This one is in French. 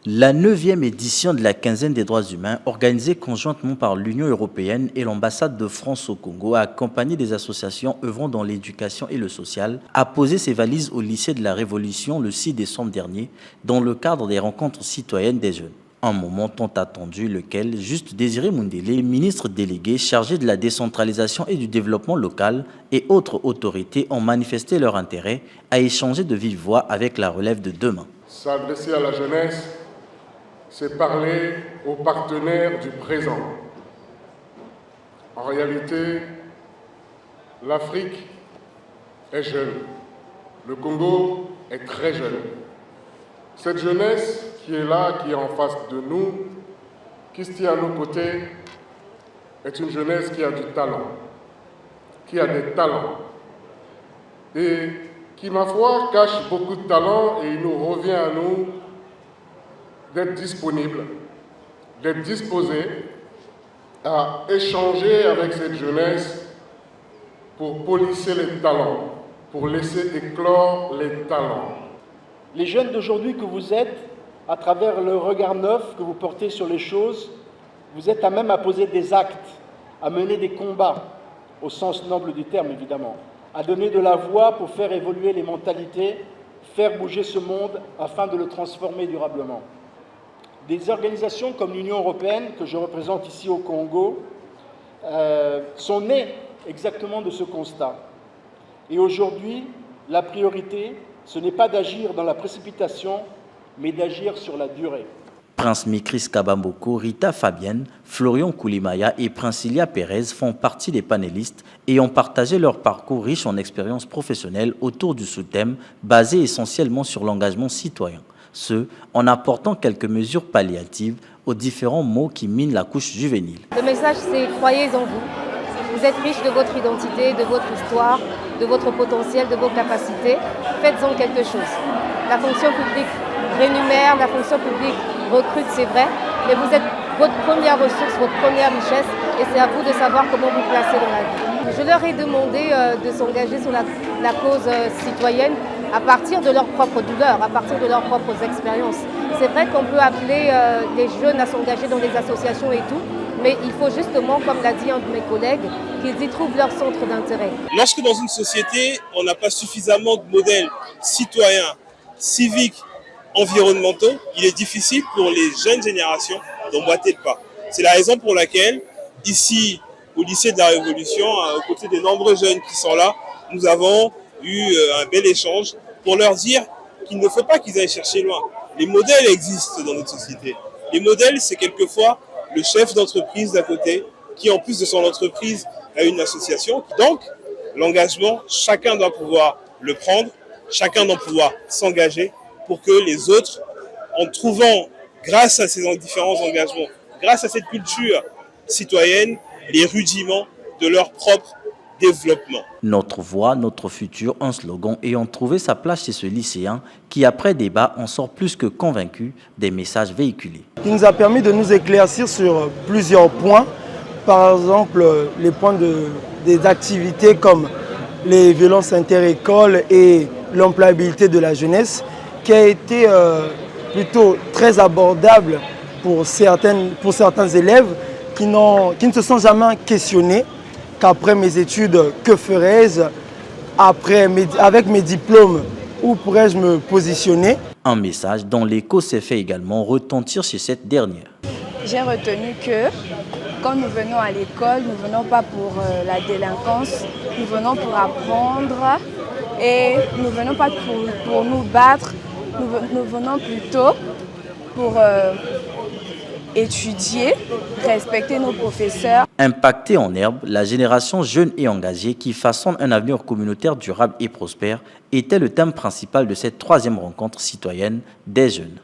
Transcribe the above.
La 9e édition de la quinzaine des droits humains, organisée conjointement par l'Union européenne et l'ambassade de France au Congo, a accompagné des associations œuvrant dans l'éducation et le social, a posé ses valises au lycée de la Révolution le 6 décembre dernier, dans le cadre des rencontres citoyennes des jeunes. Un moment tant attendu, lequel Juste Désiré Mundélé, ministre délégué chargé de la décentralisation et du développement local et autres autorités ont manifesté leur intérêt à échanger de vive voix avec la relève de demain. S'adresser à la jeunesse, c'est parler aux partenaires du présent. En réalité, l'Afrique est jeune. Le Congo est très jeune. Cette jeunesse qui est là, qui est en face de nous, qui se tient à nos côtés, est une jeunesse qui a du talent, qui a des talents et qui, ma foi, cache beaucoup de talent, et il nous revient à nous d'être disponibles, d'être disposés à échanger avec cette jeunesse pour polisser les talents, pour laisser éclore les talents. Les jeunes d'aujourd'hui que vous êtes, à travers le regard neuf que vous portez sur les choses, vous êtes à même à poser des actes, à mener des combats, au sens noble du terme évidemment, à donner de la voix pour faire évoluer les mentalités, faire bouger ce monde afin de le transformer durablement. Des organisations comme l'Union européenne, que je représente ici au Congo, sont nées exactement de ce constat. Et aujourd'hui, la priorité, ce n'est pas d'agir dans la précipitation, mais d'agir sur la durée. Prince Mikris Kabamboko, Rita Fabienne, Florian Koulimaya et Princilia Pérez font partie des panélistes et ont partagé leur parcours riche en expériences professionnelles autour du sous-thème basé essentiellement sur l'engagement citoyen. Ce, en apportant quelques mesures palliatives aux différents maux qui minent la couche juvénile. Le message, c'est croyez en vous. Vous êtes riche de votre identité, de votre histoire, de votre potentiel, de vos capacités. Faites-en quelque chose. La fonction publique rémunère, la fonction publique recrute, c'est vrai, mais vous êtes votre première ressource, votre première richesse, et c'est à vous de savoir comment vous placer dans la vie. Je leur ai demandé de s'engager sur la cause citoyenne à partir de leurs propres douleurs, à partir de leurs propres expériences. C'est vrai qu'on peut appeler les jeunes à s'engager dans des associations et tout, mais il faut justement, comme l'a dit un de mes collègues, qu'ils y trouvent leur centre d'intérêt. Lorsque dans une société, on n'a pas suffisamment de modèles citoyens, civiques, environnementaux, il est difficile pour les jeunes générations d'emboîter le pas. C'est la raison pour laquelle, ici, au lycée de la Révolution, aux côtés des nombreux jeunes qui sont là, nous avons eu un bel échange pour leur dire qu'il ne faut pas qu'ils aillent chercher loin. Les modèles existent dans notre société. Les modèles, c'est quelquefois le chef d'entreprise d'à côté, qui en plus de son entreprise a une association. Donc, l'engagement, chacun doit pouvoir le prendre, chacun doit pouvoir s'engager pour que les autres, en trouvant, grâce à ces différents engagements, grâce à cette culture citoyenne, les rudiments de leur propre développement. Notre voix, notre futur, un slogan ayant trouvé sa place chez ce lycéen qui, après débat, en sort plus que convaincu des messages véhiculés. Il nous a permis de nous éclaircir sur plusieurs points. Par exemple, les points des activités comme les violences inter-écoles et l'employabilité de la jeunesse, qui a été plutôt très abordable pour certains élèves qui ne se sont jamais questionnés qu'après mes études, que ferais-je avec mes diplômes, où pourrais-je me positionner? Un message dont l'écho s'est fait également retentir chez cette dernière. J'ai retenu que quand nous venons à l'école, nous ne venons pas pour la délinquance, nous venons pour apprendre et nous ne venons pas pour nous battre, nous venons plutôt pour étudier, respecter nos professeurs. Impactée en herbe, la génération jeune et engagée qui façonne un avenir communautaire durable et prospère était le thème principal de cette 3e rencontre citoyenne des jeunes.